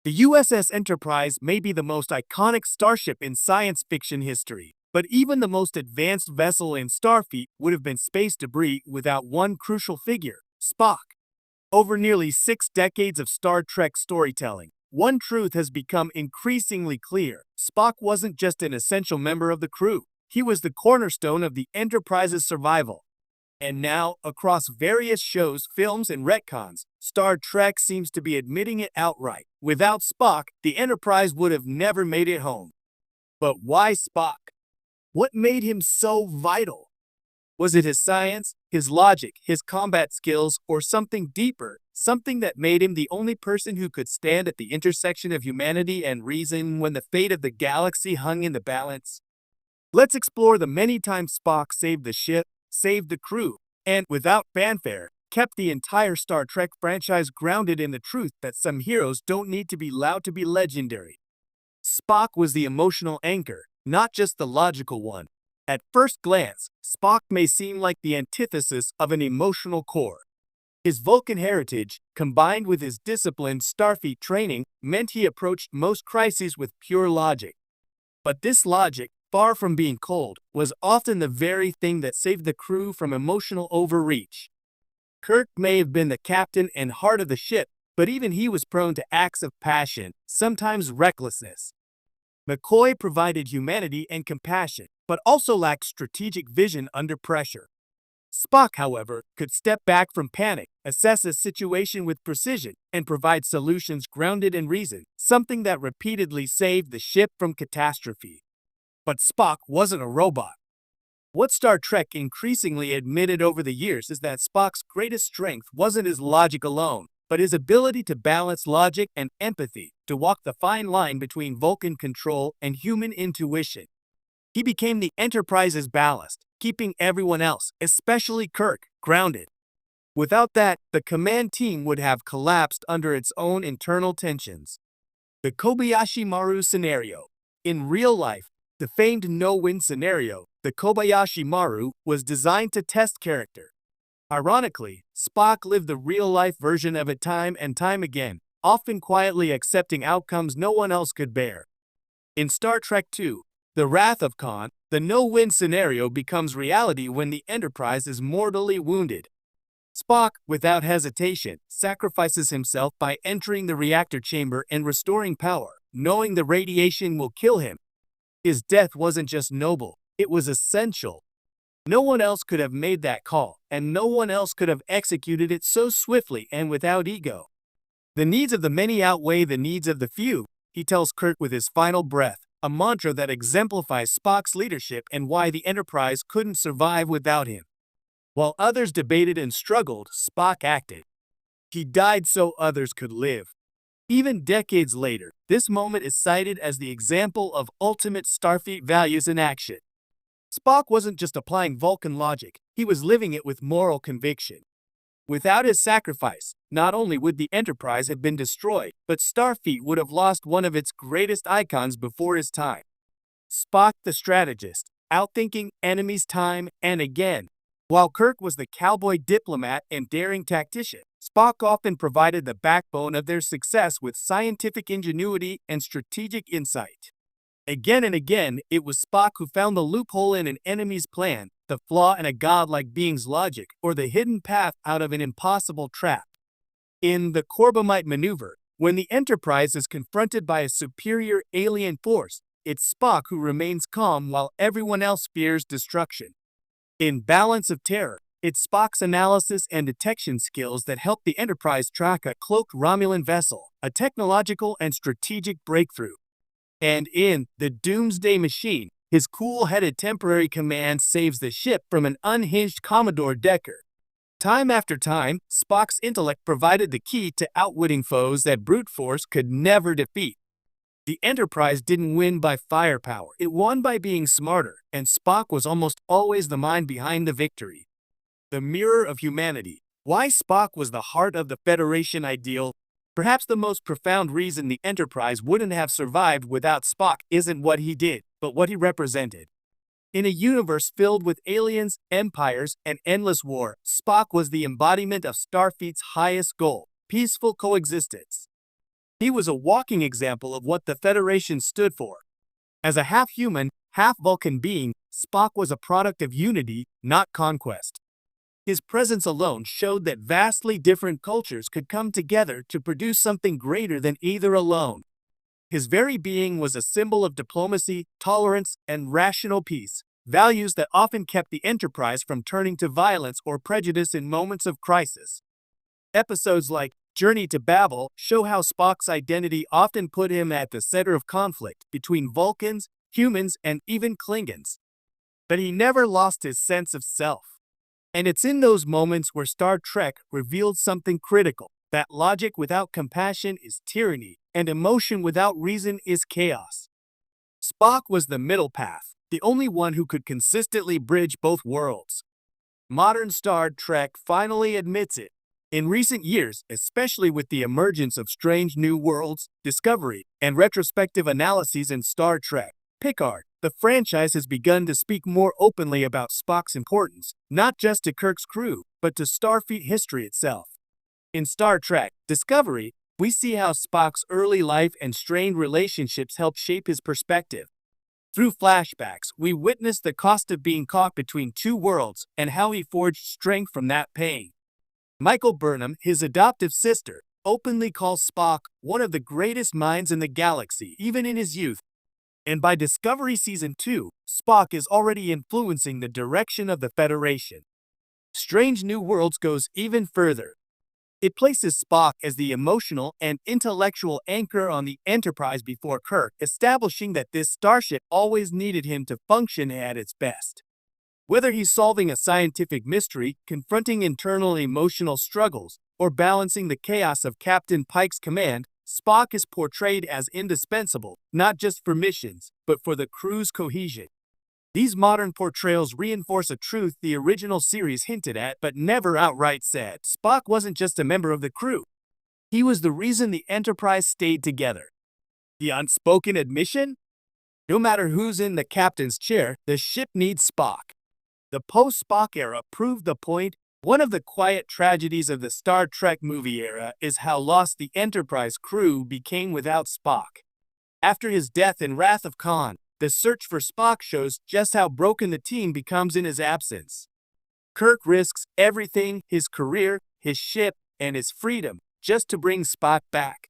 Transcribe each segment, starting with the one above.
The USS Enterprise may be the most iconic starship in science fiction history, but even the most advanced vessel in Starfleet would have been space debris without one crucial figure, Spock. Over nearly 6 decades of Star Trek storytelling, one truth has become increasingly clear. Spock wasn't just an essential member of the crew, he was the cornerstone of the Enterprise's survival. And now, across various shows, films, and retcons, Star Trek seems to be admitting it outright. Without Spock, the Enterprise would have never made it home. But why Spock? What made him so vital? Was it his science, his logic, his combat skills, or something deeper, something that made him the only person who could stand at the intersection of humanity and reason when the fate of the galaxy hung in the balance? Let's explore the many times Spock saved the ship, saved the crew, and, without fanfare, kept the entire Star Trek franchise grounded in the truth that some heroes don't need to be loud to be legendary. Spock was the emotional anchor, not just the logical one. At first glance, Spock may seem like the antithesis of an emotional core. His Vulcan heritage, combined with his disciplined Starfleet training, meant he approached most crises with pure logic. But this logic, far from being cold, was often the very thing that saved the crew from emotional overreach. Kirk may have been the captain and heart of the ship, but even he was prone to acts of passion, sometimes recklessness. McCoy provided humanity and compassion, but also lacked strategic vision under pressure. Spock, however, could step back from panic, assess a situation with precision, and provide solutions grounded in reason, something that repeatedly saved the ship from catastrophe. But Spock wasn't a robot. What Star Trek increasingly admitted over the years is that Spock's greatest strength wasn't his logic alone, but his ability to balance logic and empathy, to walk the fine line between Vulcan control and human intuition. He became the Enterprise's ballast, keeping everyone else, especially Kirk, grounded. Without that, the command team would have collapsed under its own internal tensions. The Kobayashi Maru scenario. In real life, the famed no-win scenario, the Kobayashi Maru, was designed to test character. Ironically, Spock lived the real-life version of it time and time again, often quietly accepting outcomes no one else could bear. In Star Trek II, The Wrath of Khan, the no-win scenario becomes reality when the Enterprise is mortally wounded. Spock, without hesitation, sacrifices himself by entering the reactor chamber and restoring power, knowing the radiation will kill him. His death wasn't just noble, it was essential. No one else could have made that call, and no one else could have executed it so swiftly and without ego. The needs of the many outweigh the needs of the few, he tells Kirk with his final breath, a mantra that exemplifies Spock's leadership and why the Enterprise couldn't survive without him. While others debated and struggled, Spock acted. He died so others could live. Even decades later, this moment is cited as the example of ultimate Starfleet values in action. Spock wasn't just applying Vulcan logic, he was living it with moral conviction. Without his sacrifice, not only would the Enterprise have been destroyed, but Starfleet would have lost one of its greatest icons before his time. Spock the strategist, outthinking enemies time and again. While Kirk was the cowboy diplomat and daring tactician, Spock often provided the backbone of their success with scientific ingenuity and strategic insight. Again and again, it was Spock who found the loophole in an enemy's plan, the flaw in a godlike being's logic, or the hidden path out of an impossible trap. In the Corbomite maneuver, when the Enterprise is confronted by a superior alien force, it's Spock who remains calm while everyone else fears destruction. In Balance of Terror, it's Spock's analysis and detection skills that help the Enterprise track a cloaked Romulan vessel, a technological and strategic breakthrough. And in The Doomsday Machine, his cool-headed temporary command saves the ship from an unhinged Commodore Decker. Time after time, Spock's intellect provided the key to outwitting foes that brute force could never defeat. The Enterprise didn't win by firepower, it won by being smarter, and Spock was almost always the mind behind the victory. The mirror of humanity. Why Spock was the heart of the Federation ideal? Perhaps the most profound reason the Enterprise wouldn't have survived without Spock isn't what he did, but what he represented. In a universe filled with aliens, empires, and endless war, Spock was the embodiment of Starfleet's highest goal, peaceful coexistence. He was a walking example of what the Federation stood for. As a half-human, half-Vulcan being, Spock was a product of unity, not conquest. His presence alone showed that vastly different cultures could come together to produce something greater than either alone. His very being was a symbol of diplomacy, tolerance, and rational peace, values that often kept the Enterprise from turning to violence or prejudice in moments of crisis. Episodes like Journey to Babel show how Spock's identity often put him at the center of conflict between Vulcans, humans, and even Klingons. But he never lost his sense of self. And it's in those moments where Star Trek revealed something critical, that logic without compassion is tyranny, and emotion without reason is chaos. Spock was the middle path, the only one who could consistently bridge both worlds. Modern Star Trek finally admits it. In recent years, especially with the emergence of Strange New Worlds, Discovery, and retrospective analyses in Star Trek, Picard, the franchise has begun to speak more openly about Spock's importance, not just to Kirk's crew, but to Starfleet history itself. In Star Trek, Discovery, we see how Spock's early life and strained relationships helped shape his perspective. Through flashbacks, we witness the cost of being caught between two worlds and how he forged strength from that pain. Michael Burnham, his adoptive sister, openly calls Spock one of the greatest minds in the galaxy, even in his youth. And by Discovery Season 2, Spock is already influencing the direction of the Federation. Strange New Worlds goes even further. It places Spock as the emotional and intellectual anchor on the Enterprise before Kirk, establishing that this starship always needed him to function at its best. Whether he's solving a scientific mystery, confronting internal emotional struggles, or balancing the chaos of Captain Pike's command, Spock is portrayed as indispensable, not just for missions, but for the crew's cohesion. These modern portrayals reinforce a truth the original series hinted at but never outright said. Spock wasn't just a member of the crew. He was the reason the Enterprise stayed together. The unspoken admission? No matter who's in the captain's chair, the ship needs Spock. The post-Spock era proved the point. One of the quiet tragedies of the Star Trek movie era is how lost the Enterprise crew became without Spock. After his death in Wrath of Khan, the search for Spock shows just how broken the team becomes in his absence. Kirk risks everything, his career, his ship, and his freedom, just to bring Spock back.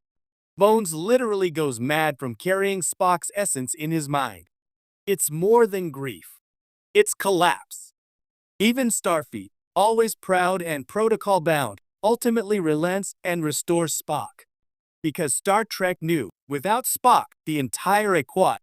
Bones literally goes mad from carrying Spock's essence in his mind. It's more than grief. It's collapse. Even Starfleet, always proud and protocol-bound, ultimately relents and restores Spock. Because Star Trek knew, without Spock, the entire Equat